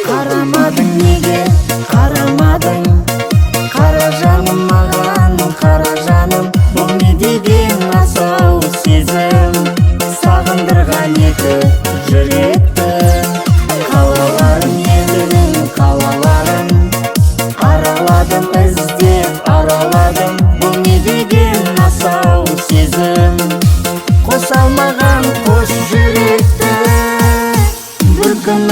Қарамадың неге, қарамадың? Қара жаным маған, қара жаным. Бұл не деген асау сезім, сағындырған екі жүректі. Қалаларың едінің қалаларын, араладым, іздеп араладым. Бұл не деген асау сезім, қоса алмаған қос жүректі. Бір күн